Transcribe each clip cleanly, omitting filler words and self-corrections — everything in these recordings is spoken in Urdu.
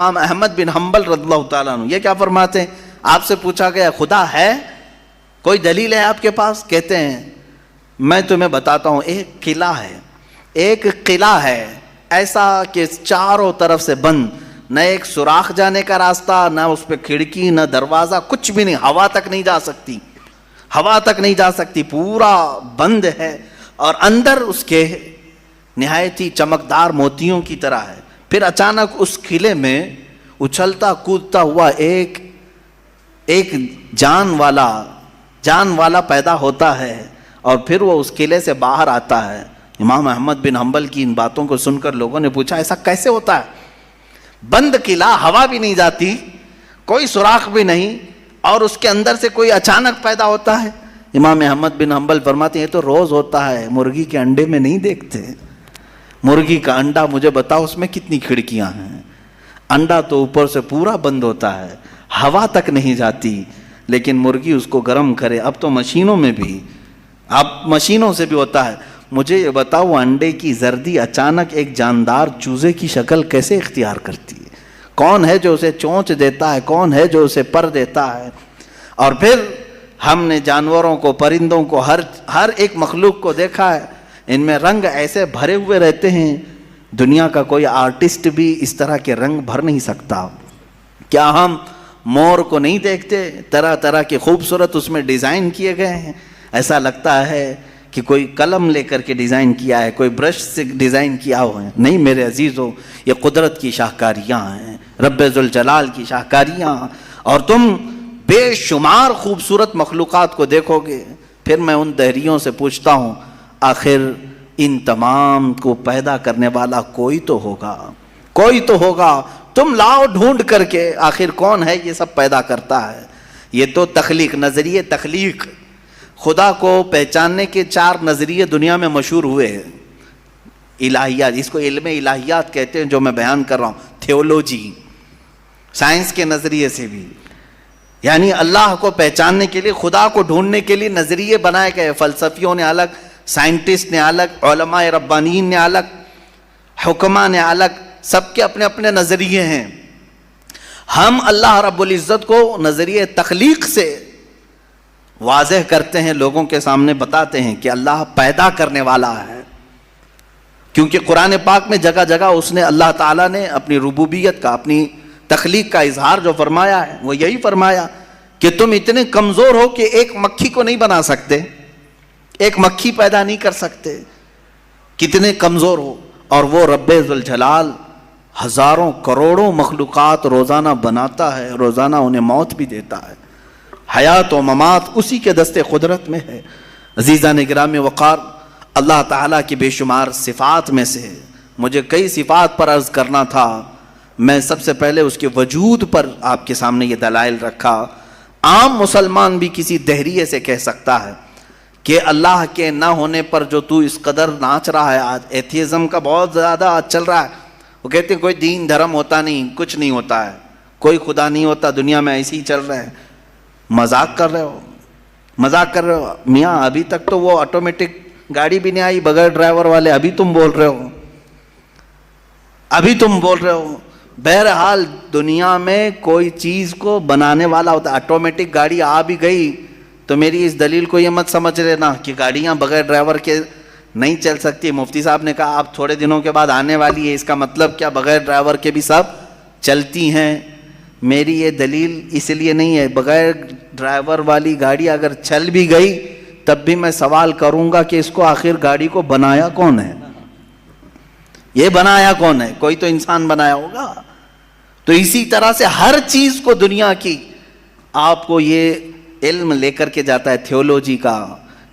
امام احمد بن حنبل رضی اللہ تعالیٰ عنہ یہ کیا فرماتے ہیں؟ آپ سے پوچھا گیا خدا ہے، کوئی دلیل ہے آپ کے پاس؟ کہتے ہیں میں تمہیں بتاتا ہوں، ایک قلعہ ہے ایسا کہ چاروں طرف سے بند، نہ ایک سوراخ جانے کا راستہ، نہ اس پہ کھڑکی، نہ دروازہ، کچھ بھی نہیں، ہوا تک نہیں جا سکتی، پورا بند ہے، اور اندر اس کے نہایت ہی چمکدار موتیوں کی طرح ہے۔ پھر اچانک اس قلعے میں اچھلتا کودتا ہوا ایک جان والا پیدا ہوتا ہے، اور پھر وہ اس قلعے سے باہر آتا ہے۔ امام احمد بن حنبل کی ان باتوں کو سن کر لوگوں نے پوچھا ایسا کیسے ہوتا ہے؟ بند قلعہ، ہوا بھی نہیں جاتی، کوئی سوراخ بھی نہیں، اور اس کے اندر سے کوئی اچانک پیدا ہوتا ہے۔ امام احمد بن حنبل فرماتے ہیں یہ تو روز ہوتا ہے، مرغی کے انڈے میں نہیں دیکھتے؟ مرغی کا انڈا مجھے بتاؤ اس میں کتنی کھڑکیاں ہیں؟ انڈا تو اوپر سے پورا بند ہوتا ہے، ہوا تک نہیں جاتی، لیکن مرغی اس کو گرم کرے۔ اب تو مشینوں سے بھی ہوتا ہے۔ مجھے یہ بتاؤ وہ انڈے کی زردی اچانک ایک جاندار چوزے کی شکل کیسے اختیار کرتی ہے؟ کون ہے جو اسے چونچ دیتا ہے؟ کون ہے جو اسے پر دیتا ہے؟ اور پھر ہم نے جانوروں کو، پرندوں کو، ہر ایک مخلوق کو دیکھا ہے، ان میں رنگ ایسے بھرے ہوئے رہتے ہیں، دنیا کا کوئی آرٹسٹ بھی اس طرح کے رنگ بھر نہیں سکتا۔ کیا ہم مور کو نہیں دیکھتے؟ طرح طرح کے خوبصورت اس میں ڈیزائن کیے گئے ہیں، ایسا لگتا ہے کہ کوئی قلم لے کر کے ڈیزائن کیا ہے، کوئی برش سے ڈیزائن کیا ہوا ہے۔ نہیں میرے عزیزو، یہ قدرت کی شاہکاریاں ہیں، رب ذوالجلال کی شاہکاریاں، اور تم بے شمار خوبصورت مخلوقات کو دیکھو گے۔ پھر میں ان دہریوں سے پوچھتا ہوں آخر ان تمام کو پیدا کرنے والا کوئی تو ہوگا، تم لاؤ ڈھونڈ کر کے آخر کون ہے یہ سب پیدا کرتا ہے۔ یہ تو تخلیق، نظریے تخلیق، خدا کو پہچاننے کے 4 نظریے دنیا میں مشہور ہوئے ہیں۔ الہیات، اس کو علم الہیات کہتے ہیں جو میں بیان کر رہا ہوں، تھیولوجی، سائنس کے نظریے سے بھی، یعنی اللہ کو پہچاننے کے لیے، خدا کو ڈھونڈنے کے لیے نظریے بنائے گئے، فلسفیوں نے الگ، سائنٹسٹ نے الگ، علماء ربانیین نے الگ، حکماء نے الگ، سب کے اپنے اپنے نظریے ہیں۔ ہم اللہ رب العزت کو نظریے تخلیق سے واضح کرتے ہیں، لوگوں کے سامنے بتاتے ہیں کہ اللہ پیدا کرنے والا ہے، کیونکہ قرآن پاک میں جگہ جگہ اس نے، اللہ تعالیٰ نے اپنی ربوبیت کا، اپنی تخلیق کا اظہار جو فرمایا ہے وہ یہی فرمایا کہ تم اتنے کمزور ہو کہ ایک مکھی کو نہیں بنا سکتے، ایک مکھی پیدا نہیں کر سکتے، کتنے کمزور ہو، اور وہ رب ذوالجلال ہزاروں کروڑوں مخلوقات روزانہ بناتا ہے، روزانہ انہیں موت بھی دیتا ہے، حیات و ممات اسی کے دست قدرت میں ہے۔ عزیزان گرامی وقار، اللہ تعالیٰ کی بے شمار صفات میں سے مجھے کئی صفات پر عرض کرنا تھا، میں سب سے پہلے اس کے وجود پر آپ کے سامنے یہ دلائل رکھا۔ عام مسلمان بھی کسی دہریے سے کہہ سکتا ہے کہ اللہ کے نہ ہونے پر جو تو اس قدر ناچ رہا ہے، آج ایتھیزم کا بہت زیادہ آج چل رہا ہے، وہ کہتے ہیں کوئی دین دھرم ہوتا نہیں، کچھ نہیں ہوتا ہے، کوئی خدا نہیں ہوتا، دنیا میں ایسے ہی چل رہا ہے۔ مذاق کر رہے ہو میاں، ابھی تک تو وہ آٹومیٹک گاڑی بھی نہیں آئی بغیر ڈرائیور والے، ابھی تم بول رہے ہو۔ بہرحال دنیا میں کوئی چیز کو بنانے والا ہوتا ہے، آٹومیٹک گاڑی آ بھی گئی تو میری اس دلیل کو یہ مت سمجھ لینا کہ گاڑیاں بغیر ڈرائیور کے نہیں چل سکتی۔ مفتی صاحب نے کہا آپ تھوڑے دنوں کے بعد آنے والی ہے، اس کا مطلب کیا بغیر ڈرائیور کے بھی سب چلتی ہیں؟ میری یہ دلیل اس لیے نہیں ہے، بغیر ڈرائیور والی گاڑی اگر چل بھی گئی تب بھی میں سوال کروں گا کہ اس کو آخر گاڑی کو بنایا کون ہے؟ یہ بنایا کون ہے؟ کوئی تو انسان بنایا ہوگا۔ تو اسی طرح سے ہر چیز کو دنیا کی آپ کو یہ علم لے کر کے جاتا ہے تھیولوجی کا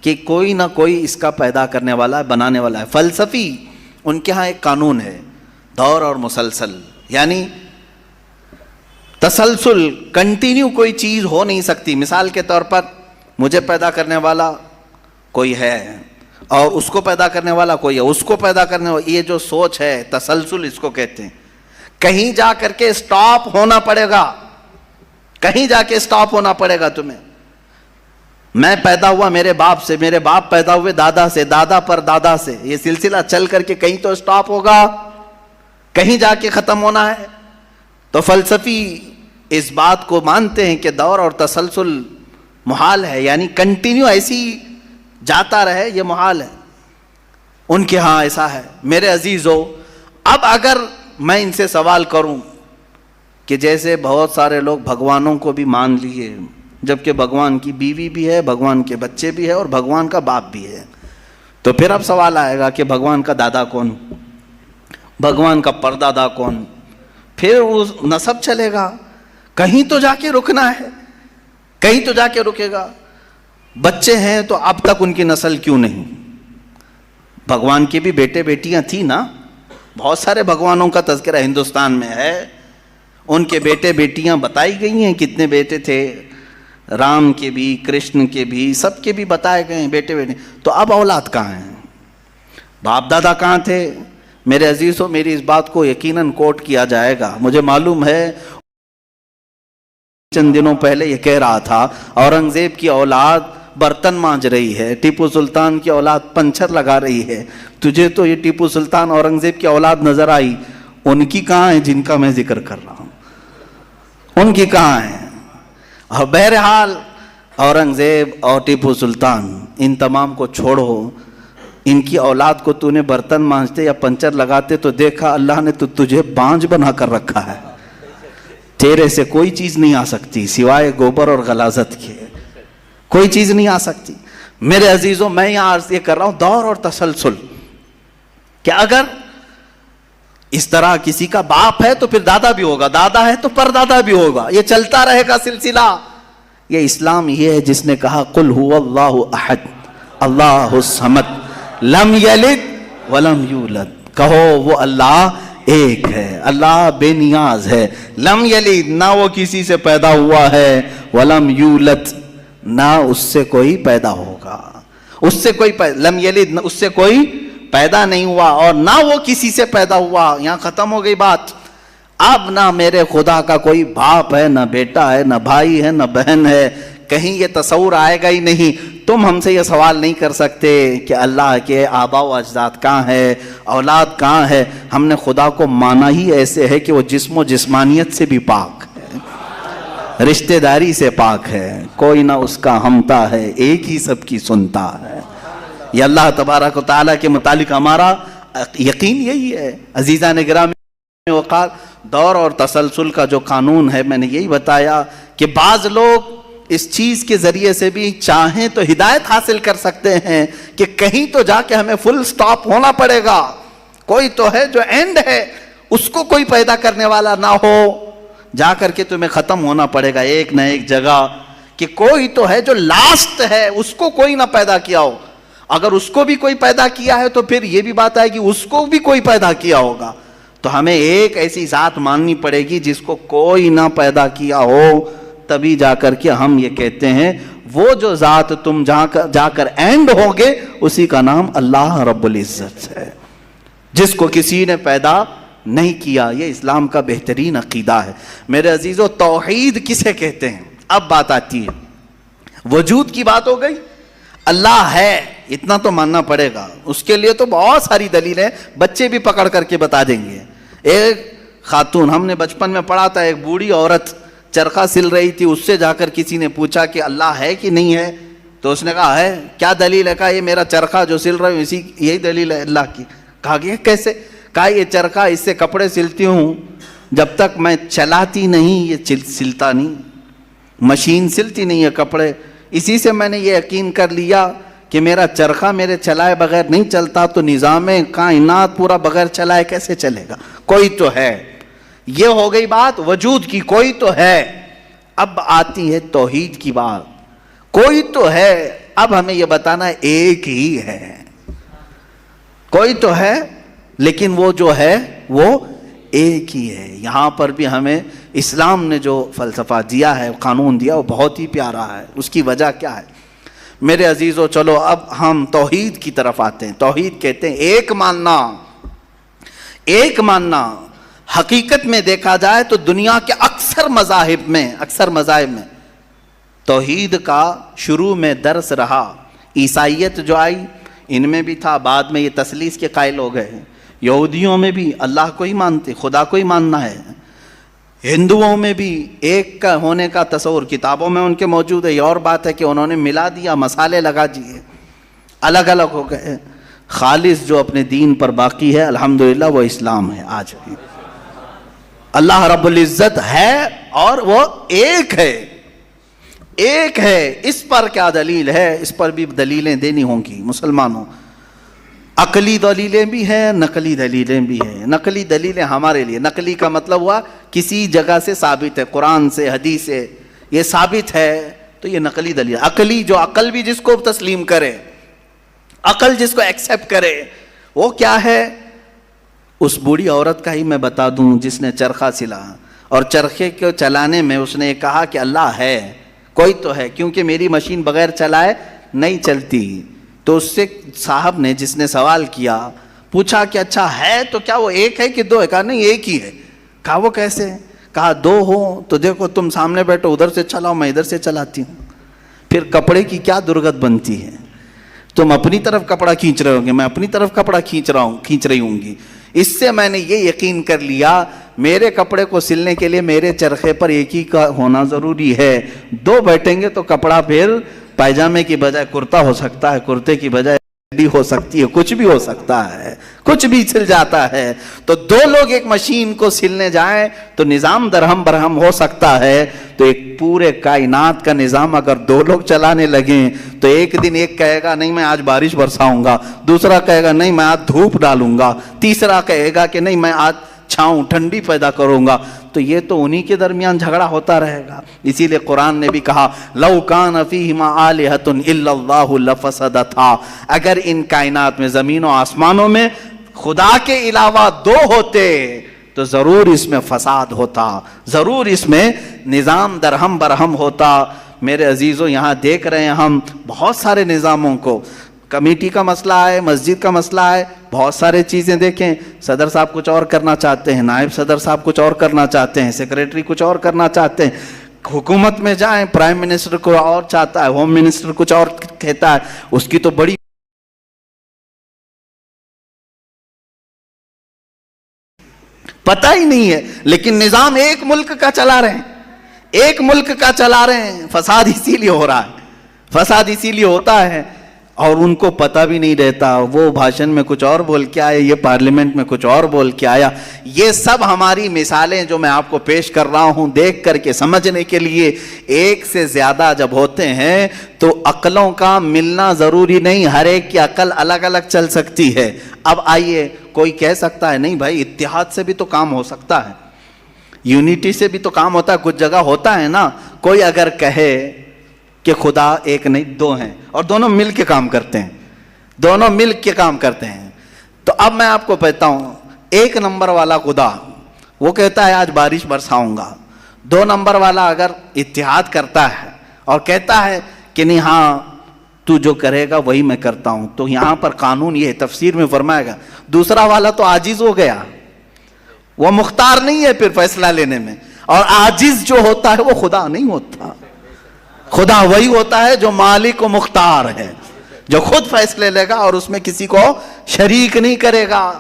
کہ کوئی نہ کوئی اس کا پیدا کرنے والا ہے، بنانے والا ہے۔ فلسفی ان کے ہاں ایک قانون ہے، دور اور مسلسل، یعنی تسلسل، کنٹینیو کوئی چیز ہو نہیں سکتی۔ مثال کے طور پر مجھے پیدا کرنے والا کوئی ہے اور اس کو پیدا کرنے والا کوئی ہے، اس کو پیدا کرنے والا، یہ جو سوچ ہے تسلسل اس کو کہتے ہیں۔ کہیں جا کر کے سٹاپ ہونا پڑے گا، کہیں جا کے سٹاپ ہونا پڑے گا تمہیں۔ میں پیدا ہوا میرے باپ سے، میرے باپ پیدا ہوئے دادا سے، دادا پر دادا سے، یہ سلسلہ چل کر کے کہیں تو سٹاپ ہوگا، کہیں جا کے ختم ہونا ہے۔ تو فلسفی اس بات کو مانتے ہیں کہ دور اور تسلسل محال ہے، یعنی کنٹینیو ایسی جاتا رہے، یہ محال ہے. ان کے ہاں ایسا ہے. میرے عزیزو، اب اگر میں ان سے سوال کروں کہ جیسے بہت سارے لوگ بھگوانوں کو بھی مان لیے، جبکہ بھگوان کی بیوی بھی ہے، بھگوان کے بچے بھی ہے اور بھگوان کا باپ بھی ہے، تو پھر اب سوال آئے گا کہ بھگوان کا دادا کون، بھگوان کا پردادا کون؟ پھر وہ نسب چلے گا، کہیں تو جا کے رکنا ہے، کہیں تو جا کے رکے گا. بچے ہیں تو اب تک ان کی نسل کیوں نہیں؟ بھگوان کے بھی بیٹے بیٹیاں تھیں نا، بہت سارے بھگوانوں کا تذکرہ ہندوستان میں ہے، ان کے بیٹے بیٹیاں بتائی گئی ہیں، کتنے بیٹے تھے، رام کے بھی، کرشن کے بھی، سب کے بھی بتائے گئے ہیں بیٹے بیٹے. تو اب اولاد کہاں ہیں؟ باپ دادا کہاں تھے؟ میرے عزیزوں، میری اس بات کو یقیناً کوٹ کیا جائے گا. مجھے معلوم ہے چند دنوں پہلے یہ کہہ رہا تھا اورنگزیب کی اولاد برتن مانج رہی ہے، ٹیپو سلطان کی اولاد پنچر لگا رہی ہے. تجھے تو یہ ٹیپو سلطان اورنگزیب کی اولاد نظر آئی، ان کی کہاں ہے جن کا میں ذکر کر رہا ہوں؟ ان کی کہاں ہے؟ اور بہرحال اورنگزیب اور ٹیپو سلطان ان تمام کو چھوڑو، ان کی اولاد کو تو نے برتن مانجتے یا پنچر لگاتے تو دیکھا اللہ نے تو تجھے بانج بنا کر رکھا ہے. تیرے سے کوئی چیز نہیں آ سکتی سوائے گوبر اور غلاظت کے، کوئی چیز نہیں آ سکتی. میرے عزیزوں، میں یہاں عرض یہ کر رہا ہوں دور اور تسلسل، کہ اگر اس طرح کسی کا باپ ہے تو پھر دادا بھی ہوگا، دادا ہے تو پردادا بھی ہوگا، یہ چلتا رہے گا سلسلہ. یہ اسلام یہ ہے جس نے کہا قل هو اللہ احد اللہ الصمد لم یلد ولم یولد. کہو وہ اللہ ایک ہے، اللہ بے نیاز ہے، لم یلد نہ وہ کسی سے پیدا ہوا ہے، ولم یولد نہ اس سے کوئی پیدا ہوگا، اس سے کوئی لم یلد اس سے کوئی پیدا نہیں ہوا اور نہ وہ کسی سے پیدا ہوا. یہاں ختم ہو گئی بات. اب نہ میرے خدا کا کوئی باپ ہے، نہ بیٹا ہے، نہ بھائی ہے، نہ بہن ہے، کہیں یہ تصور آئے گا ہی نہیں. تم ہم سے یہ سوال نہیں کر سکتے کہ اللہ کے آباء و اجداد کہاں ہے، اولاد کہاں ہے. ہم نے خدا کو مانا ہی ایسے ہے کہ وہ جسم و جسمانیت سے بھی پاک ہے، رشتہ داری سے پاک ہے، کوئی نہ اس کا ہمتا ہے، ایک ہی سب کی سنتا ہے. یہ اللہ تبارک و تعالیٰ کے متعلق ہمارا یقین یہی ہے. عزیزان گرامی وقار، دور اور تسلسل کا جو قانون ہے میں نے یہی بتایا کہ بعض لوگ اس چیز کے ذریعے سے بھی چاہیں تو ہدایت حاصل کر سکتے ہیں کہ کہیں تو جا کے ہمیں فل سٹاپ ہونا پڑے گا، کوئی تو ہے جو اینڈ ہے، اس کو کوئی پیدا کرنے والا نہ ہو، جا کر کے تمہیں ختم ہونا پڑے گا ایک نہ ایک جگہ، کہ کوئی تو ہے جو لاسٹ ہے، اس کو کوئی نہ پیدا کیا ہو. اگر اس کو بھی کوئی پیدا کیا ہے تو پھر یہ بھی بات آئے گی اس کو بھی کوئی پیدا کیا ہوگا. تو ہمیں ایک ایسی ذات ماننی پڑے گی جس کو کوئی نہ پیدا کیا ہو، تبھی جا کر کے ہم یہ کہتے ہیں وہ جو ذات تم جا کر اینڈ ہوگے اسی کا نام اللہ رب العزت ہے، جس کو کسی نے پیدا نہیں کیا. یہ اسلام کا بہترین عقیدہ ہے. میرے عزیزو، توحید کسے کہتے ہیں؟ اب بات آتی ہے، وجود کی بات ہو گئی، اللہ ہے اتنا تو ماننا پڑے گا. اس کے لیے تو بہت ساری دلیلیں بچے بھی پکڑ کر کے بتا دیں گے. ایک خاتون، ہم نے بچپن میں پڑھا تھا، ایک بوڑھی عورت چرخہ سل رہی تھی، اس سے جا کر کسی نے پوچھا کہ اللہ ہے کہ نہیں ہے، تو اس نے کہا ہے. کیا دلیل ہے؟ کہا یہ میرا چرخہ جو سل رہا ہوں اسی یہی دلیل ہے اللہ کی. کہا کہ کیسے؟ کہا یہ چرخہ اس سے کپڑے سلتی ہوں، جب تک میں چلاتی نہیں یہ سلتا نہیں، مشین سلتی نہیں ہے کپڑے، اسی سے میں نے یہ یقین کر لیا کہ میرا چرخہ میرے چلائے بغیر نہیں چلتا، تو نظام کائنات پورا بغیر چلائے کیسے چلے گا؟ کوئی تو ہے. یہ ہو گئی بات وجود کی، کوئی تو ہے. اب آتی ہے توحید کی بات، کوئی تو ہے. اب ہمیں یہ بتانا ہے ایک ہی ہے، کوئی تو ہے لیکن وہ جو ہے وہ ایک ہی ہے. یہاں پر بھی ہمیں اسلام نے جو فلسفہ دیا ہے، قانون دیا، وہ بہت ہی پیارا ہے. اس کی وجہ کیا ہے؟ میرے عزیزو، چلو اب ہم توحید کی طرف آتے ہیں. توحید کہتے ہیں ایک ماننا. ایک ماننا حقیقت میں دیکھا جائے تو دنیا کے اکثر مذاہب میں توحید کا شروع میں درس رہا. عیسائیت جو آئی ان میں بھی تھا، بعد میں یہ تثلیث کے قائل ہو گئے. یہودیوں میں بھی اللہ کو ہی مانتے، خدا کو ہی ماننا ہے. ہندوؤں میں بھی ایک کا ہونے کا تصور کتابوں میں ان کے موجود ہے. یہ اور بات ہے کہ انہوں نے ملا دیا, مسالے لگا دیے, الگ الگ ہو گئے. خالص جو اپنے دین پر باقی ہے الحمدللہ وہ اسلام ہے. آج بھی اللہ رب العزت ہے اور وہ ایک ہے, ایک ہے. اس پر کیا دلیل ہے؟ اس پر بھی دلیلیں دینی ہوں گی مسلمانوں. عقلی دلیلیں بھی ہیں, نقلی دلیلیں بھی ہیں. نقلی دلیلیں ہمارے لیے, نقلی کا مطلب ہوا کسی جگہ سے ثابت ہے, قرآن سے, حدیث سے یہ ثابت ہے تو یہ نقلی دلیل. عقلی جو عقل بھی جس کو تسلیم کرے, عقل جس کو ایکسیپٹ کرے, وہ کیا ہے؟ اس بوڑھی عورت کا ہی میں بتا دوں جس نے چرخہ سلا اور چرخے کو چلانے میں اس نے کہا کہ اللہ ہے, کوئی تو ہے, کیونکہ میری مشین بغیر چلائے نہیں چلتی. تو اس سے صاحب نے جس نے سوال کیا پوچھا کہ اچھا ہے تو کیا وہ ایک ہے کہ دو ہے؟ کہا نہیں ایک ہی ہے. کہا وہ کیسے؟ کہا دو ہو تو دیکھو تم سامنے بیٹھو, ادھر سے چلاؤ, میں ادھر سے چلاتی ہوں. پھر کپڑے کی کیا درگت بنتی ہے؟ تم اپنی طرف کپڑا کھینچ رہے ہوں گے, میں اپنی طرف کپڑا کھینچ رہی ہوں گی. اس سے میں نے یہ یقین کر لیا میرے کپڑے کو سلنے کے لیے میرے چرخے پر ایک ہی کا ہونا ضروری ہے. دو بیٹھیں گے تو کپڑا پھر پائجامے کی بجائے کرتا ہو سکتا ہے, کرتے کی بجائے ہو سکتی ہے, کچھ بھی ہو سکتا ہے, کچھ بھی سل جاتا ہے. تو دو لوگ ایک مشین کو سلنے جائیں تو نظام درہم برہم ہو سکتا ہے. تو ایک پورے کائنات کا نظام اگر دو لوگ چلانے لگیں تو ایک دن ایک کہے گا نہیں میں آج بارش برساؤں گا, دوسرا کہے گا نہیں میں آج دھوپ ڈالوں گا, تیسرا کہے گا کہ نہیں میں آج چھاؤں ٹھنڈی پیدا کروں گا. تو یہ تو انہی کے درمیان جھگڑا ہوتا رہے گا. اسی لیے قرآن نے بھی کہا لو کان فیہما آلہۃ الا اللہ لفسدتا, اگر ان کائنات میں زمین و آسمانوں میں خدا کے علاوہ دو ہوتے تو ضرور اس میں فساد ہوتا, ضرور اس میں نظام درہم برہم ہوتا. میرے عزیزوں یہاں دیکھ رہے ہیں ہم بہت سارے نظاموں کو, کمیٹی کا مسئلہ ہے, مسجد کا مسئلہ ہے, بہت سارے چیزیں دیکھیں. صدر صاحب کچھ اور کرنا چاہتے ہیں, نائب صدر صاحب کچھ اور کرنا چاہتے ہیں, سیکریٹری کچھ اور کرنا چاہتے ہیں. حکومت میں جائیں پرائم منسٹر کو اور چاہتا ہے, ہوم منسٹر کچھ اور کہتا ہے, اس کی تو بڑی پتہ ہی نہیں ہے. لیکن نظام ایک ملک کا چلا رہے ہیں, ایک ملک کا چلا رہے ہیں. فساد اسی لیے ہو رہا ہے, فساد اسی لیے ہوتا ہے اور ان کو پتہ بھی نہیں رہتا. وہ بھاشن میں کچھ اور بول کے آئے, یہ پارلیمنٹ میں کچھ اور بول کے آیا. یہ سب ہماری مثالیں جو میں آپ کو پیش کر رہا ہوں دیکھ کر کے سمجھنے کے لیے. ایک سے زیادہ جب ہوتے ہیں تو عقلوں کا ملنا ضروری نہیں, ہر ایک کی عقل الگ الگ چل سکتی ہے. اب آئیے, کوئی کہہ سکتا ہے نہیں بھائی اتحاد سے بھی تو کام ہو سکتا ہے, یونٹی سے بھی تو کام ہوتا ہے, کچھ جگہ ہوتا ہے نا. کوئی اگر کہے کہ خدا ایک نہیں دو ہیں اور دونوں مل کے کام کرتے ہیں, دونوں مل کے کام کرتے ہیں, تو اب میں آپ کو کہتا ہوں ایک نمبر والا خدا وہ کہتا ہے آج بارش برساؤں گا. دو نمبر والا اگر اتحاد کرتا ہے اور کہتا ہے کہ نہیں ہاں تو جو کرے گا وہی میں کرتا ہوں, تو یہاں پر قانون یہ تفسیر میں فرمائے گا دوسرا والا تو عاجز ہو گیا, وہ مختار نہیں ہے پھر فیصلہ لینے میں. اور عاجز جو ہوتا ہے وہ خدا نہیں ہوتا, خدا وہی ہوتا ہے جو مالک و مختار ہے, جو خود فیصلے لے گا اور اس میں کسی کو شریک نہیں کرے گا.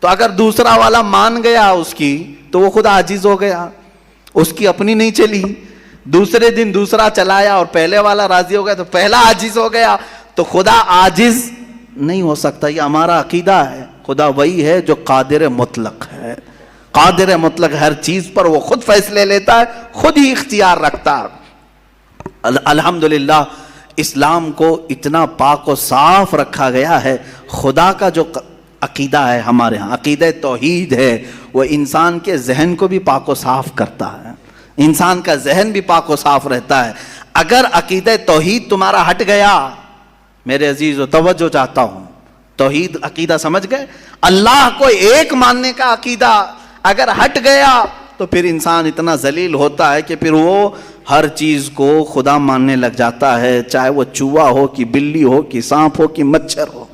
تو اگر دوسرا والا مان گیا اس کی تو وہ خود عاجز ہو گیا, اس کی اپنی نہیں چلی. دوسرے دن دوسرا چلایا اور پہلے والا راضی ہو گیا تو پہلا عاجز ہو گیا. تو خدا عاجز نہیں ہو سکتا, یہ ہمارا عقیدہ ہے. خدا وہی ہے جو قادر مطلق ہے, قادر مطلق, ہر چیز پر وہ خود فیصلے لیتا ہے, خود ہی اختیار رکھتا ہے. الحمدللہ اسلام کو اتنا پاک و صاف رکھا گیا ہے. خدا کا جو عقیدہ ہے ہمارے ہاں, عقیدہ توحید ہے, وہ انسان کے ذہن کو بھی پاک و صاف کرتا ہے, انسان کا ذہن بھی پاک و صاف رہتا ہے. اگر عقیدہ توحید تمہارا ہٹ گیا, میرے عزیزو توجہ چاہتا ہوں, توحید عقیدہ سمجھ گئے, اللہ کو ایک ماننے کا عقیدہ اگر ہٹ گیا تو پھر انسان اتنا ذلیل ہوتا ہے کہ پھر وہ ہر چیز کو خدا ماننے لگ جاتا ہے, چاہے وہ چوہا ہو کہ بلی ہو کہ سانپ ہو کہ مچھر ہو,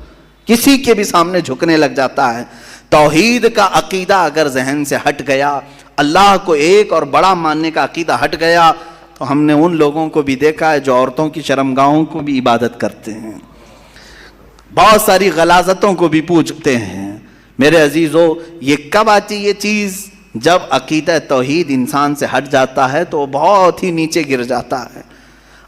کسی کے بھی سامنے جھکنے لگ جاتا ہے. توحید کا عقیدہ اگر ذہن سے ہٹ گیا, اللہ کو ایک اور بڑا ماننے کا عقیدہ ہٹ گیا, تو ہم نے ان لوگوں کو بھی دیکھا ہے جو عورتوں کی شرمگاہوں کو بھی عبادت کرتے ہیں, بہت ساری غلاظتوں کو بھی پوجتے ہیں. میرے عزیزو یہ کب آتی یہ چیز جب عقیدہ توحید انسان سے ہٹ جاتا ہے تو وہ بہت ہی نیچے گر جاتا ہے۔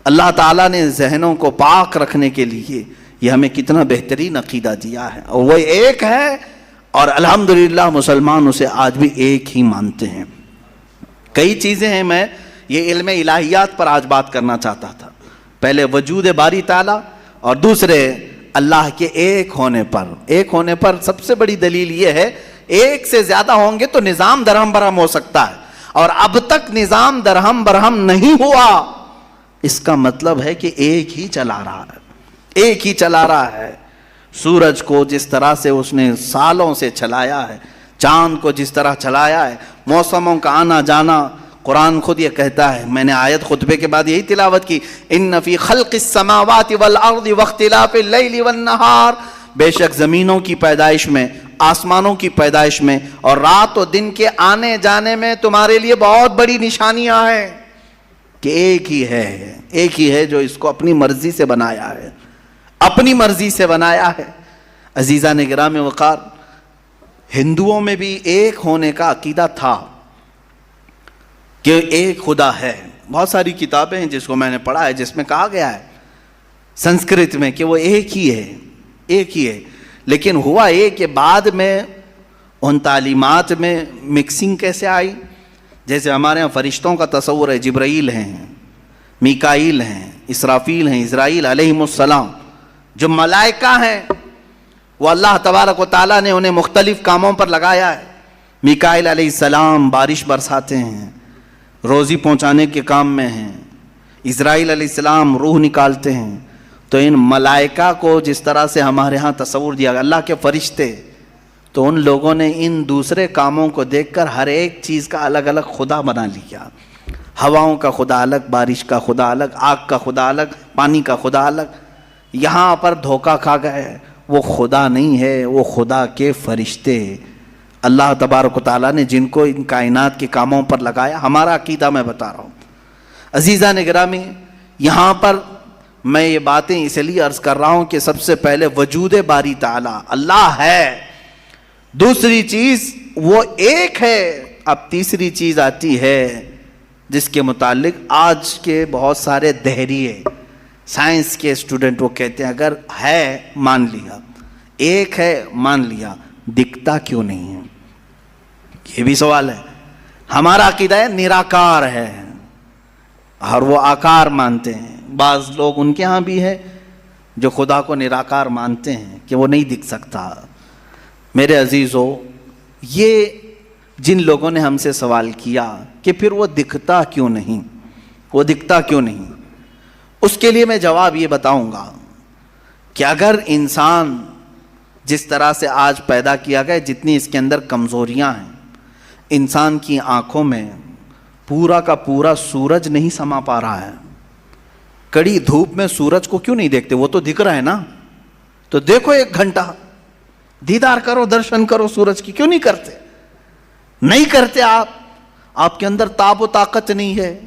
اللہ تعالیٰ نے ذہنوں کو پاک رکھنے کے لیے یہ ہمیں کتنا بہترین عقیدہ دیا ہے، اور وہ ایک ہے، اور الحمدللہ مسلمان اسے آج بھی ایک ہی مانتے ہیں۔ کئی چیزیں ہیں، میں یہ علم الہیات پر آج بات کرنا چاہتا تھا۔ پہلے وجود باری تعالیٰ، اور دوسرے اللہ کے ایک ہونے پر۔ ایک ہونے پر سب سے بڑی دلیل یہ ہے، ایک سے زیادہ ہوں گے تو نظام درہم برہم ہو سکتا ہے، اور اب تک نظام درہم برہم نہیں ہوا، اس کا مطلب ہے کہ ایک ہی چلا رہا ہے، ایک ہی چلا رہا ہے۔ سورج کو جس طرح سے اس نے سالوں سے چلایا ہے، چاند کو جس طرح چلایا ہے، موسموں کا آنا جانا، قرآن خود یہ کہتا ہے، میں نے آیت خطبے کے بعد یہی تلاوت کی، ان فی خلق السماوات والارض واختلاف اللیل والنہار، بے شک زمینوں کی پیدائش میں، آسمانوں کی پیدائش میں، اور رات و دن کے آنے جانے میں تمہارے لیے بہت بڑی نشانیاں ہیں کہ ایک ہی ہے جو اس کو اپنی مرضی سے بنایا ہے، اپنی مرضی سے بنایا ہے۔ عزیزان گرامی وقار، ہندوؤں میں بھی ایک ہونے کا عقیدہ تھا کہ ایک خدا ہے۔ بہت ساری کتابیں ہیں جس کو میں نے پڑھا ہے، جس میں کہا گیا ہے سنسکرت میں کہ وہ ایک ہی ہے، ایک ہی ہے۔ لیکن ہوا یہ کہ بعد میں ان تعلیمات میں مکسنگ کیسے آئی؟ جیسے ہمارے ہاں فرشتوں کا تصور ہے، جبرائیل ہیں، میکائیل ہیں، اسرافیل ہیں، اسرائیل علیہم السلام، جو ملائکہ ہیں، وہ اللہ تبارک و تعالیٰ نے انہیں مختلف کاموں پر لگایا ہے۔ میکائیل علیہ السلام بارش برساتے ہیں، روزی پہنچانے کے کام میں ہیں، اسرائیل علیہ السلام روح نکالتے ہیں۔ تو ان ملائکہ کو جس طرح سے ہمارے ہاں تصور دیا گیا، اللہ کے فرشتے، تو ان لوگوں نے ان دوسرے کاموں کو دیکھ کر ہر ایک چیز کا الگ الگ خدا بنا لیا۔ ہواؤں کا خدا الگ، بارش کا خدا الگ، آگ کا خدا الگ، پانی کا خدا الگ۔ یہاں پر دھوکہ کھا گئے، وہ خدا نہیں ہے، وہ خدا کے فرشتے، اللہ تبارک و تعالیٰ نے جن کو ان کائنات کے کاموں پر لگایا۔ ہمارا عقیدہ میں بتا رہا ہوں۔ عزیزان گرامی، یہاں پر میں یہ باتیں اس لیے عرض کر رہا ہوں کہ سب سے پہلے وجود باری تعالیٰ اللہ ہے، دوسری چیز وہ ایک ہے۔ اب تیسری چیز آتی ہے جس کے متعلق آج کے بہت سارے دہریے سائنس کے اسٹوڈنٹ وہ کہتے ہیں اگر ہے مان لیا، ایک ہے مان لیا، دکھتا کیوں نہیں ہے؟ یہ بھی سوال ہے۔ ہمارا عقیدہ ہے نراکار ہے، اور وہ آکار مانتے ہیں۔ بعض لوگ ان کے ہاں بھی ہے جو خدا کو نراکار مانتے ہیں کہ وہ نہیں دکھ سکتا۔ میرے عزیزو، یہ جن لوگوں نے ہم سے سوال کیا کہ پھر وہ دکھتا کیوں نہیں، وہ دکھتا کیوں نہیں، اس کے لیے میں جواب یہ بتاؤں گا کہ اگر انسان جس طرح سے آج پیدا کیا گیا، جتنی اس کے اندر کمزوریاں ہیں، انسان کی آنکھوں میں پورا کا پورا سورج نہیں سما پا رہا ہے۔ کڑی دھوپ میں سورج کو کیوں نہیں دیکھتے؟ وہ تو دکھ رہا ہے نا، تو دیکھو 1 گھنٹہ دیدار کرو، درشن کرو سورج کی۔ کیوں نہیں کرتے؟ نہیں کرتے آپ کے اندر تاب و طاقت نہیں ہے۔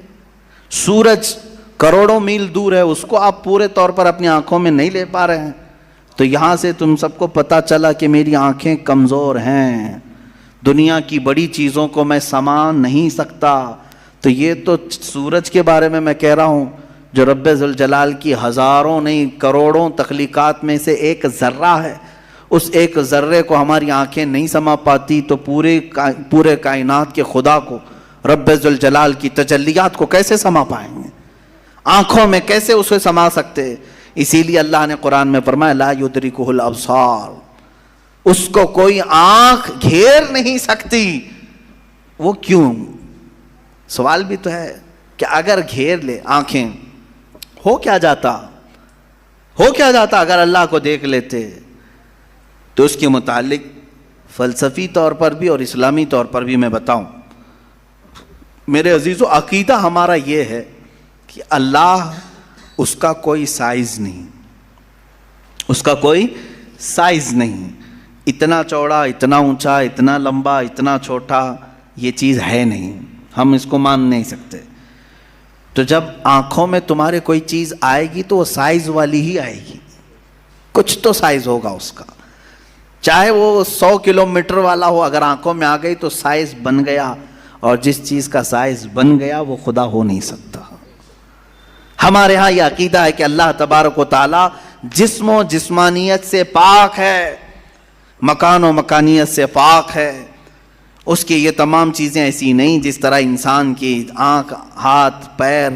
سورج کروڑوں میل دور ہے، اس کو آپ پورے طور پر اپنی آنکھوں میں نہیں لے پا رہے ہیں۔ تو یہاں سے تم سب کو پتا چلا کہ میری آنکھیں کمزور ہیں، دنیا کی بڑی چیزوں کو میں سما نہیں سکتا۔ تو یہ تو سورج کے بارے میں کہہ رہا ہوں جو رب ذوالجلال کی ہزاروں نہیں کروڑوں تخلیقات میں سے ایک ذرہ ہے۔ اس ایک ذرے کو ہماری آنکھیں نہیں سما پاتی تو پورے کائنات کے خدا کو، رب ذوالجلال کی تجلیات کو کیسے سما پائیں گے؟ آنکھوں میں کیسے اسے سما سکتے؟ اسی لیے اللہ نے قرآن میں فرمایا لا یدرکہ الابصار، اس کو کوئی آنکھ گھیر نہیں سکتی۔ وہ کیوں؟ سوال بھی تو ہے کہ اگر گھیر لے آنکھیں، ہو کیا جاتا اگر اللہ کو دیکھ لیتے؟ تو اس کے متعلق فلسفی طور پر بھی اور اسلامی طور پر بھی میں بتاؤں، میرے عزیزو، عقیدہ ہمارا یہ ہے کہ اللہ، اس کا کوئی سائز نہیں، اس کا کوئی سائز نہیں، اتنا چوڑا، اتنا اونچا، اتنا لمبا، اتنا چھوٹا، یہ چیز ہے نہیں، ہم اس کو مان نہیں سکتے۔ تو جب آنکھوں میں تمہارے کوئی چیز آئے گی تو وہ سائز والی ہی آئے گی، کچھ تو سائز ہوگا اس کا۔ چاہے وہ 100 کلومیٹر والا ہو، اگر آنکھوں میں آ گئی تو سائز بن گیا، اور جس چیز کا سائز بن گیا وہ خدا ہو نہیں سکتا۔ ہمارے ہاں یہ عقیدہ ہے کہ اللہ تبارک و تعالی جسم و جسمانیت سے پاک ہے، مکان و مکانیت سے پاک ہے، اس کی یہ تمام چیزیں ایسی نہیں جس طرح انسان کی آنکھ، ہاتھ، پیر،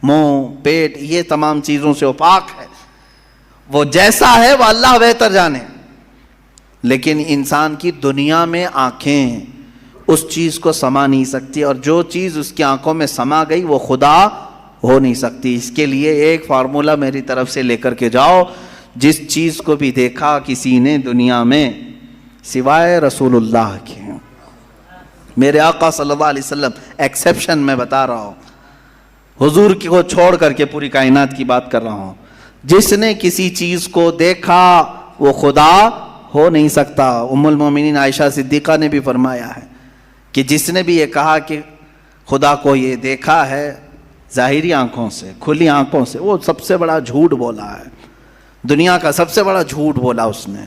منہ، پیٹ، یہ تمام چیزوں سے وہ پاک ہے، وہ جیسا ہے وہ اللہ بہتر جانے۔ لیکن انسان کی دنیا میں آنکھیں اس چیز کو سما نہیں سکتی، اور جو چیز اس کی آنکھوں میں سما گئی وہ خدا ہو نہیں سکتی۔ اس کے لیے ایک فارمولہ میری طرف سے لے کر کے جاؤ، جس چیز کو بھی دیکھا کسی نے دنیا میں سوائے رسول اللہ کے، میرے آقا صلی اللہ علیہ وسلم ایکسیپشن میں بتا رہا ہوں، حضور کو چھوڑ کر کے پوری کائنات کی بات کر رہا ہوں، جس نے کسی چیز کو دیکھا وہ خدا ہو نہیں سکتا۔ ام المومنین عائشہ صدیقہ نے بھی فرمایا ہے کہ جس نے بھی یہ کہا کہ خدا کو یہ دیکھا ہے ظاہری آنکھوں سے، کھلی آنکھوں سے، وہ سب سے بڑا جھوٹ بولا ہے، دنیا کا سب سے بڑا جھوٹ بولا اس نے۔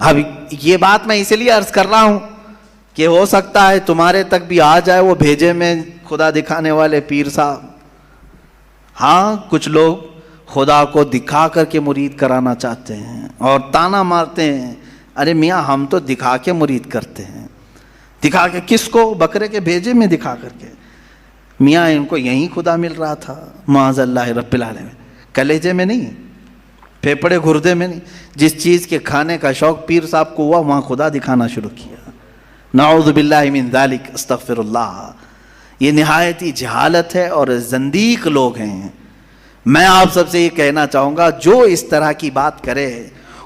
اب یہ بات میں اس لیے عرض کر رہا ہوں کہ ہو سکتا ہے تمہارے تک بھی آ جائے وہ بھیجے میں خدا دکھانے والے پیر صاحب۔ ہاں کچھ لوگ خدا کو دکھا کر کے مرید کرانا چاہتے ہیں اور تانا مارتے ہیں، ارے میاں ہم تو دکھا کے مرید کرتے ہیں۔ دکھا کے کس کو؟ بکرے کے بھیجے میں دکھا کر کے۔ میاں ان کو یہیں خدا مل رہا تھا، معاذ اللہ رب العالمین، کلیجے میں نہیں، پھیپڑے گردے میں نہیں۔ جس چیز کے کھانے کا شوق پیر صاحب کو ہوا وہاں خدا دکھانا شروع کیا۔ نعوذ باللہ من ذالک، استغفر اللہ۔ یہ نہایت ہی جہالت ہے اور زندیق لوگ ہیں۔ میں آپ سب سے یہ کہنا چاہوں گا جو اس طرح کی بات کرے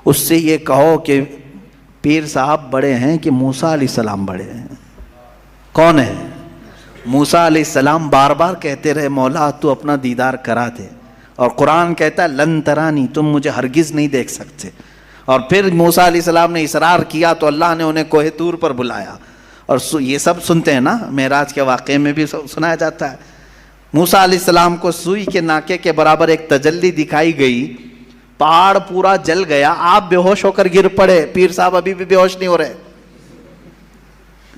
اس سے یہ کہو کہ پیر صاحب بڑے ہیں کہ موسیٰ علیہ السلام بڑے ہیں؟ کون ہے؟ موسیٰ علیہ السلام بار بار کہتے رہے مولا تو اپنا دیدار کرا دے، اور قرآن کہتا ہے لن ترانی، تم مجھے ہرگز نہیں دیکھ سکتے۔ اور پھر موسیٰ علیہ السلام نے اصرار کیا تو اللہ نے انہیں کوہ طور پر بلایا، اور یہ سب سنتے ہیں نا، معراج کے واقعے میں بھی سنایا جاتا ہے۔ موسیٰ علیہ السلام کو سوئی کے ناکے کے برابر ایک تجلی دکھائی گئی، پہاڑ پورا جل گیا، آپ بے ہوش ہو کر گر پڑے، پیر صاحب ابھی بھی بے ہوش نہیں ہو رہے۔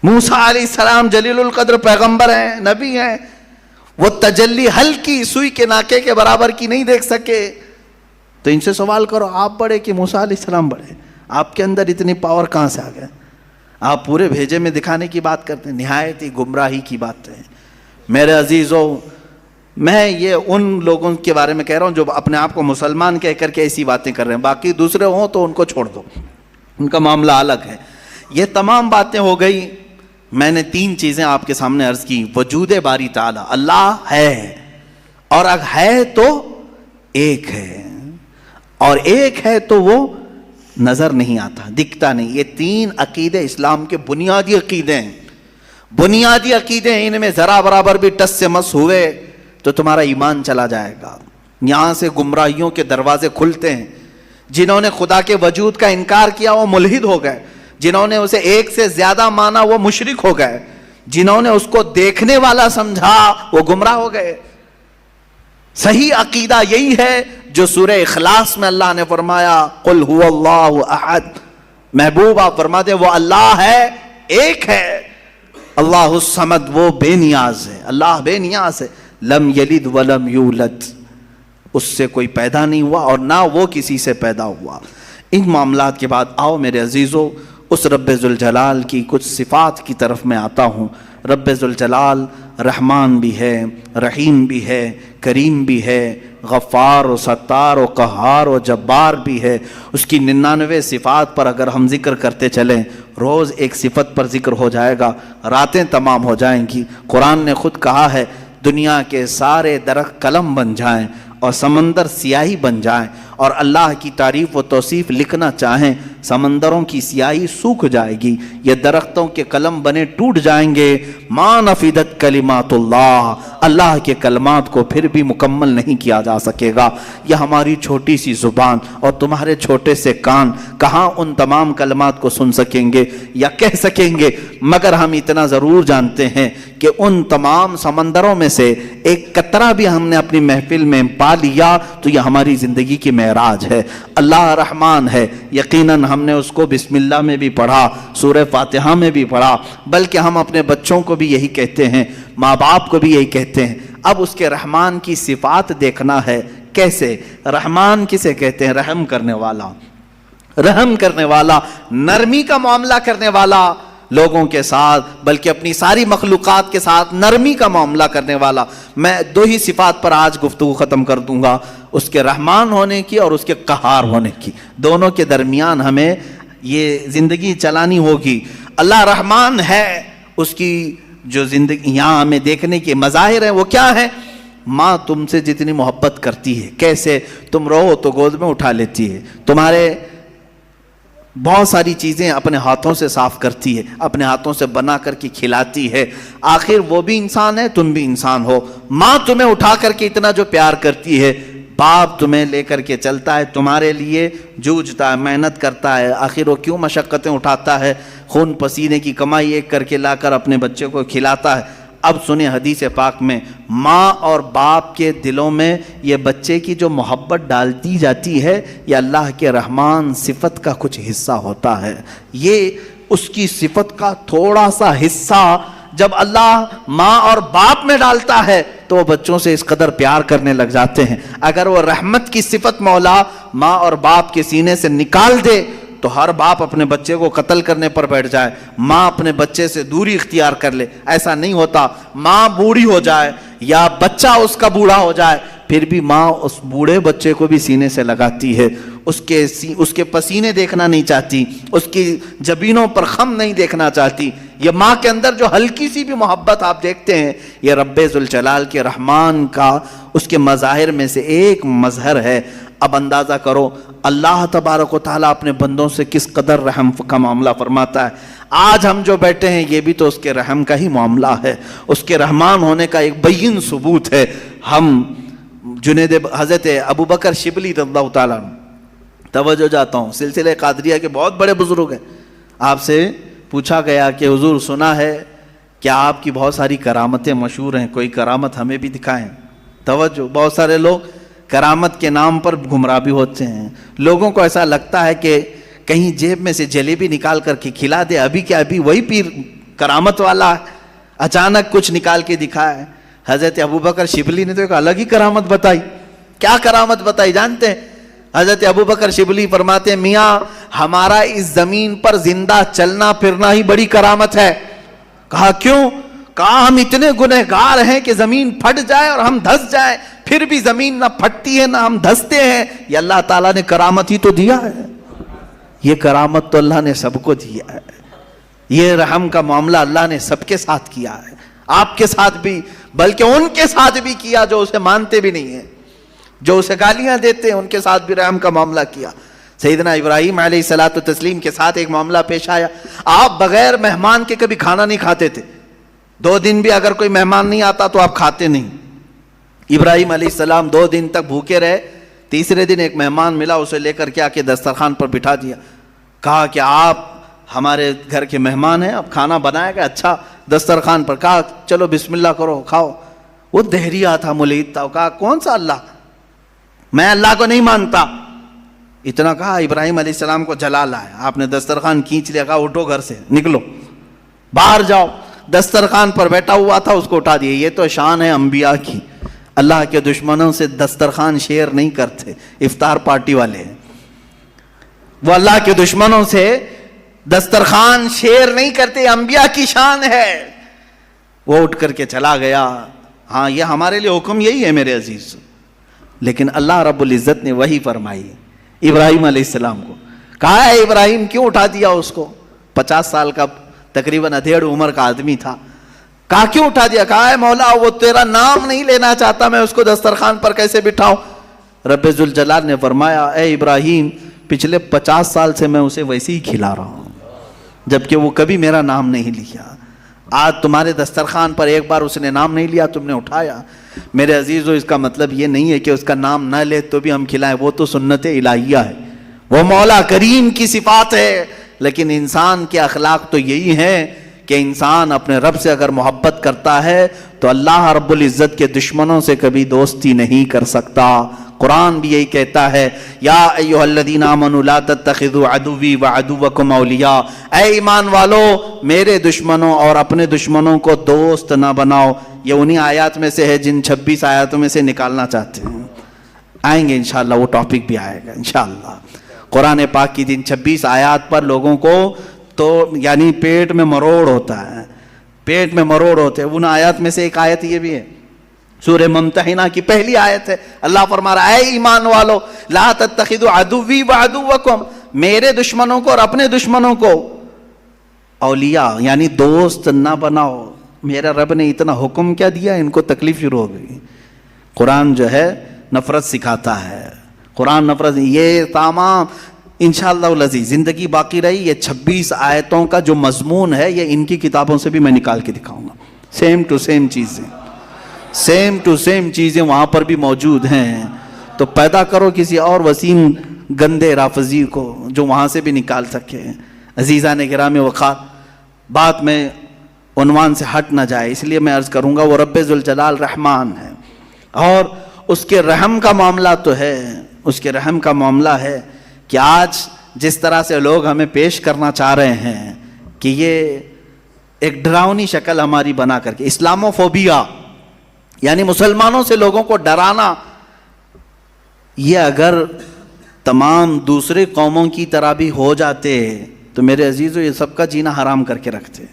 موسیٰ علیہ السلام جلیل القدر پیغمبر ہیں، نبی ہیں، وہ تجلی ہلکی سوئی کے ناکے کے برابر کی نہیں دیکھ سکے، تو ان سے سوال کرو آپ بڑے کہ موسیٰ علیہ السلام بڑے؟ آپ کے اندر اتنی پاور کہاں سے آ گئے؟ آپ پورے بھیجے میں دکھانے کی بات کرتے ہیں، نہایت ہی گمراہی کی بات ہے۔ میرے عزیزوں، میں یہ ان لوگوں کے بارے میں کہہ رہا ہوں جو اپنے آپ کو مسلمان کہہ کر کے ایسی باتیں کر رہے ہیں، باقی دوسرے ہوں تو ان کو چھوڑ دو، ان کا معاملہ الگ ہے۔ یہ تمام باتیں ہو گئی، میں نے 3 چیزیں آپ کے سامنے عرض کی۔ وجود باری تعالی، اللہ ہے، اور اگر ہے تو ایک ہے، اور ایک ہے تو وہ نظر نہیں آتا، دکھتا نہیں۔ یہ 3 عقیدے اسلام کے بنیادی عقیدے ہیں، بنیادی عقیدے ہیں۔ ان میں ذرا برابر بھی ٹس سے مس ہوئے تو تمہارا ایمان چلا جائے گا۔ یہاں سے گمراہیوں کے دروازے کھلتے ہیں۔ جنہوں نے خدا کے وجود کا انکار کیا وہ ملحد ہو گئے، جنہوں نے اسے ایک سے زیادہ مانا وہ مشرک ہو گئے، جنہوں نے اس کو دیکھنے والا سمجھا وہ گمراہ ہو گئے۔ صحیح عقیدہ یہی ہے جو سورہ اخلاص میں اللہ نے فرمایا قل هو اللہ احد، محبوب آپ فرما دیں وہ اللہ ہے، ایک ہے، اللہ الصمد، وہ بے نیاز ہے، اللہ بے نیاز ہے، لم یلد ولم یولد، اس سے کوئی پیدا نہیں ہوا اور نہ وہ کسی سے پیدا ہوا۔ ان معاملات کے بعد آؤ میرے عزیزو اس رب ذوالجلال کی کچھ صفات کی طرف میں آتا ہوں۔ رب ذوالجلال رحمان بھی ہے، رحیم بھی ہے، کریم بھی ہے، غفار و ستار و قہار و جبار بھی ہے۔ اس کی 99 صفات پر اگر ہم ذکر کرتے چلیں، روز ایک صفت پر ذکر ہو جائے گا، راتیں تمام ہو جائیں گی۔ قرآن نے خود کہا ہے دنیا کے سارے درخت قلم بن جائیں اور سمندر سیاہی بن جائیں، اور اللہ کی تعریف و توصیف لکھنا چاہیں، سمندروں کی سیاہی سوکھ جائے گی، یہ درختوں کے قلم بنے ٹوٹ جائیں گے، ما نفدت کلمات اللہ، اللہ کے کلمات کو پھر بھی مکمل نہیں کیا جا سکے گا۔ یہ ہماری چھوٹی سی زبان اور تمہارے چھوٹے سے کان کہاں ان تمام کلمات کو سن سکیں گے یا کہہ سکیں گے، مگر ہم اتنا ضرور جانتے ہیں کہ ان تمام سمندروں میں سے ایک قطرہ بھی ہم نے اپنی محفل میں پا لیا تو یہ ہماری زندگی کی معراج معراج ہے۔ اللہ رحمان ہے، یقیناً ہم نے اس کو بسم اللہ میں بھی پڑھا، سورہ فاتحہ میں بھی پڑھا، بلکہ ہم اپنے بچوں کو بھی یہی کہتے ہیں، ماں باپ کو بھی یہی کہتے ہیں۔ اب اس کے رحمان کی صفات دیکھنا ہے، کیسے؟ رحمان کسے کہتے ہیں؟ رحم کرنے والا، رحم کرنے والا، نرمی کا معاملہ کرنے والا لوگوں کے ساتھ، بلکہ اپنی ساری مخلوقات کے ساتھ نرمی کا معاملہ کرنے والا۔ میں دو ہی صفات پر آج گفتگو ختم کر دوں گا، اس کے رحمان ہونے کی اور اس کے قہار ہونے کی۔ دونوں کے درمیان ہمیں یہ زندگی چلانی ہوگی۔ اللہ رحمان ہے، اس کی جو زندگی یہاں ہمیں دیکھنے کے مظاہر ہیں وہ کیا ہے؟ ماں تم سے جتنی محبت کرتی ہے، کیسے؟ تم رو تو گود میں اٹھا لیتی ہے، تمہارے بہت ساری چیزیں اپنے ہاتھوں سے صاف کرتی ہے، اپنے ہاتھوں سے بنا کر کے کھلاتی ہے۔ آخر وہ بھی انسان ہے، تم بھی انسان ہو۔ ماں تمہیں اٹھا کر کے اتنا جو پیار کرتی ہے، باپ تمہیں لے کر کے چلتا ہے، تمہارے لیے جوجھتا ہے، محنت کرتا ہے، آخر وہ کیوں مشقتیں اٹھاتا ہے، خون پسینے کی کمائی ایک کر کے لا کر اپنے بچے کو کھلاتا ہے۔ اب سنیں حدیث پاک میں، ماں اور باپ کے دلوں میں یہ بچے کی جو محبت ڈالتی جاتی ہے، یہ اللہ کے رحمان صفت کا کچھ حصہ ہوتا ہے۔ یہ اس کی صفت کا تھوڑا سا حصہ جب اللہ ماں اور باپ میں ڈالتا ہے تو وہ بچوں سے اس قدر پیار کرنے لگ جاتے ہیں۔ اگر وہ رحمت کی صفت مولا ماں اور باپ کے سینے سے نکال دے تو ہر باپ اپنے بچے کو قتل کرنے پر بیٹھ جائے، ماں اپنے بچے سے دوری اختیار کر لے۔ ایسا نہیں ہوتا۔ ماں بوڑھی ہو جائے یا بچہ اس کا بوڑھا ہو جائے، پھر بھی ماں اس بوڑھے بچے کو بھی سینے سے لگاتی ہے، اس کے پسینے دیکھنا نہیں چاہتی، اس کی جبینوں پر خم نہیں دیکھنا چاہتی۔ یہ ماں کے اندر جو ہلکی سی بھی محبت آپ دیکھتے ہیں، یہ رب ذوالجلال کے رحمان کا اس کے مظاہر میں سے ایک مظہر ہے۔ اب اندازہ کرو اللہ تبارک و تعالیٰ اپنے بندوں سے کس قدر رحم کا معاملہ فرماتا ہے۔ آج ہم جو بیٹھے ہیں یہ بھی تو اس کے رحم کا ہی معاملہ ہے، اس کے رحمان ہونے کا ایک بین ثبوت ہے۔ ہم حضرت ابو بکر شبلی رضی اللہ تعالیٰ توجہ جاتا ہوں، سلسلہ قادریہ کے بہت بڑے بزرگ ہیں۔ آپ سے پوچھا گیا کہ حضور سنا ہے کیا آپ کی بہت ساری کرامتیں مشہور ہیں، کوئی کرامت ہمیں بھی دکھائیں۔ توجہ، بہت سارے لوگ کرامت کے نام پر گمراہ بھی ہوتے ہیں۔ لوگوں کو ایسا لگتا ہے کہ کہیں جیب میں سے جلیبی نکال کر کے کھلا دے، ابھی کیا ابھی وہی پیر کرامت والا ہے، اچانک کچھ نکال کے دکھائے۔ حضرت ابوبکر شبلی نے تو ایک الگ ہی کرامت بتائی۔ کیا کرامت بتائی جانتے ہیں؟ حضرت ابوبکر شبلی فرماتے ہیں، میاں ہمارا اس زمین پر زندہ چلنا پھرنا ہی بڑی کرامت ہے۔ کہا کیوں؟ کہا ہم اتنے گنہگار ہیں کہ زمین پھٹ جائے اور ہم دھس جائیں، پھر بھی زمین نہ پھٹتی ہے نہ ہم دھستے ہیں۔ یہ اللہ تعالیٰ نے کرامت ہی تو دیا ہے، یہ کرامت تو اللہ نے سب کو دیا ہے۔ یہ رحم کا معاملہ اللہ نے سب کے ساتھ کیا ہے، آپ کے ساتھ بھی، بلکہ ان کے ساتھ بھی کیا جو اسے مانتے بھی نہیں ہیں، جو اسے گالیاں دیتے ہیں، ان کے ساتھ بھی رحم کا معاملہ کیا۔ سیدنا ابراہیم علیہ الصلوۃ والتسلیم کے ساتھ ایک معاملہ پیش آیا، آپ بغیر مہمان کے کبھی کھانا نہیں کھاتے تھے، 2 دن بھی اگر کوئی مہمان نہیں آتا تو آپ کھاتے نہیں۔ ابراہیم علیہ السلام 2 دن تک بھوکے رہے، تیسرے دن ایک مہمان ملا، اسے لے کر کے آ کے دسترخوان پر بٹھا دیا، کہا کہ آپ ہمارے گھر کے مہمان ہیں، اب کھانا بنایا گیا، اچھا دسترخوان پر، کہا چلو بسم اللہ کرو کھاؤ۔ وہ دہریہ تھا، ملحد تھا، کہا کون سا اللہ، میں اللہ کو نہیں مانتا۔ اتنا کہا ابراہیم علیہ السلام کو جلا لایا، آپ نے دسترخوان کھینچ لیا، کہا اٹھو گھر سے نکلو باہر جاؤ۔ دسترخوان پر بیٹھا ہوا تھا، اس کو اٹھا دیا۔ یہ تو شان ہے انبیاء کی، اللہ کے دشمنوں سے دسترخوان شیئر نہیں کرتے، افطار پارٹی والے ہیں، وہ اللہ کے دشمنوں سے دسترخوان شیئر نہیں کرتے، انبیاء کی شان ہے۔ وہ اٹھ کر کے چلا گیا۔ ہاں یہ ہمارے لیے حکم یہی ہے میرے عزیز، لیکن اللہ رب العزت نے وہی فرمائی ابراہیم علیہ السلام کو، کہا ہے ابراہیم کیوں اٹھا دیا اس کو؟ 50 سال کا تقریباً ادھیڑ عمر کا آدمی تھا، کہا کیوں اٹھا دیا؟ کہا ہے مولا وہ تیرا نام نہیں لینا چاہتا، میں اس کو دسترخوان پر کیسے بٹھاؤں؟ رب ذوالجلال نے فرمایا، اے ابراہیم پچھلے 50 سال سے میں اسے ویسے ہی کھلا رہا ہوں، جبکہ وہ کبھی میرا نام نہیں لیا۔ آج تمہارے دسترخوان پر ایک بار اس نے نام نہیں لیا، تم نے اٹھایا۔ میرے عزیزو، اس کا مطلب یہ نہیں ہے کہ اس کا نام نہ لے تو بھی ہم کھلائیں، وہ تو سنت الہیہ ہے، وہ مولا کریم کی صفات ہے۔ لیکن انسان کے اخلاق تو یہی ہیں کہ انسان اپنے رب سے اگر محبت کرتا ہے تو اللہ رب العزت کے دشمنوں سے کبھی دوستی نہیں کر سکتا۔ قرآن بھی یہی کہتا ہے یا ایھا الذین آمنوا لا تتخذوا عدوی وعدوکم اولیاء، اے ایمان والو میرے دشمنوں اور اپنے دشمنوں کو دوست نہ بناؤ. یہ انہی آیات میں سے ہے جن 26 آیاتوں میں سے نکالنا چاہتے ہیں. آئیں گے انشاءاللہ، وہ ٹاپک بھی آئے گا انشاءاللہ. قرآن پاک کی جن 26 آیات پر لوگوں کو تو یعنی پیٹ میں مروڑ ہوتا ہے، پیٹ میں مروڑ ہوتے ہیں. ان آیات میں سے ایک آیت یہ بھی ہے، سورہ ممتحنہ کی پہلی آیت ہے. اللہ فرما رہا ہے اے ایمان والو لا تتخذوا عدوی وعدوکم، میرے دشمنوں کو اور اپنے دشمنوں کو اولیاء یعنی دوست نہ بناؤ. میرا رب نے اتنا حکم کیا دیا، ان کو تکلیف شروع ہو گئی. قرآن جو ہے نفرت سکھاتا ہے، قرآن نفرت. یہ تمام انشاءاللہ العزیز زندگی باقی رہی یہ 26 آیتوں کا جو مضمون ہے یہ ان کی کتابوں سے بھی میں نکال کے دکھاؤں گا. سیم ٹو سیم چیزیں، سیم ٹو سیم چیزیں وہاں پر بھی موجود ہیں. تو پیدا کرو کسی اور وسیم گندے رافضی کو جو وہاں سے بھی نکال سکے. عزیزان گرامی وقار، بات میں عنوان سے ہٹ نہ جائے اس لیے میں عرض کروں گا وہ رب ذوالجلال رحمان ہے، اور اس کے رحم کا معاملہ تو ہے، اس کے رحم کا معاملہ ہے کہ آج جس طرح سے لوگ ہمیں پیش کرنا چاہ رہے ہیں کہ یہ ایک ڈراؤنی شکل ہماری بنا کر کے اسلاموفوبیا یعنی مسلمانوں سے لوگوں کو ڈرانا، یہ اگر تمام دوسرے قوموں کی طرح بھی ہو جاتے تو میرے عزیزو یہ سب کا جینا حرام کر کے رکھتے.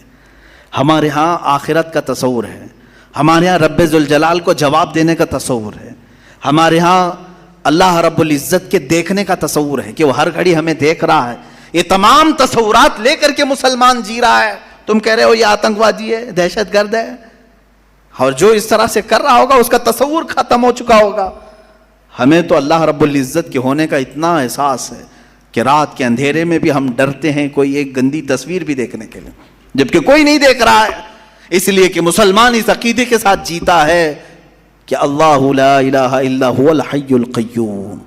ہمارے ہاں آخرت کا تصور ہے، ہمارے ہاں رب ذوالجلال کو جواب دینے کا تصور ہے، ہمارے ہاں اللہ رب العزت کے دیکھنے کا تصور ہے کہ وہ ہر گھڑی ہمیں دیکھ رہا ہے. یہ تمام تصورات لے کر کے مسلمان جی رہا ہے. تم کہہ رہے ہو یہ آتنکوادی ہے، دہشت گرد ہے، اور جو اس طرح سے کر رہا ہوگا اس کا تصور ختم ہو چکا ہوگا. ہمیں تو اللہ رب العزت کے ہونے کا اتنا احساس ہے کہ رات کے اندھیرے میں بھی ہم ڈرتے ہیں کوئی ایک گندی تصویر بھی دیکھنے کے لیے، جبکہ کوئی نہیں دیکھ رہا ہے. اس لیے کہ مسلمان اس عقیدے کے ساتھ جیتا ہے کہ اللہ لا الہ الا هو الحی القیوم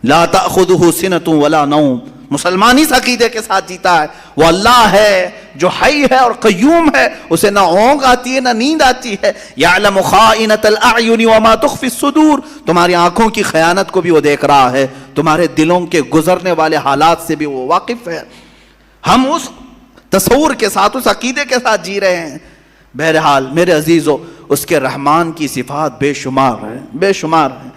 لا تأخذہ سنۃ ولا نوم. مسلمان اس عقیدے کے ساتھ جیتا ہے وہ اللہ ہے جو حی ہے اور قیوم ہے، اسے نہ اونگ آتی ہے نہ نیند آتی ہے. یعلم خائنۃ الاعین وما تخفی الصدور، تمہاری آنکھوں کی خیانت کو بھی وہ دیکھ رہا ہے، تمہارے دلوں کے گزرنے والے حالات سے بھی وہ واقف ہے. ہم اس تصور کے ساتھ اس عقیدے کے ساتھ جی رہے ہیں. بہرحال میرے عزیزو اس کے رحمان کی صفات بے شمار ہیں، بے شمار ہیں.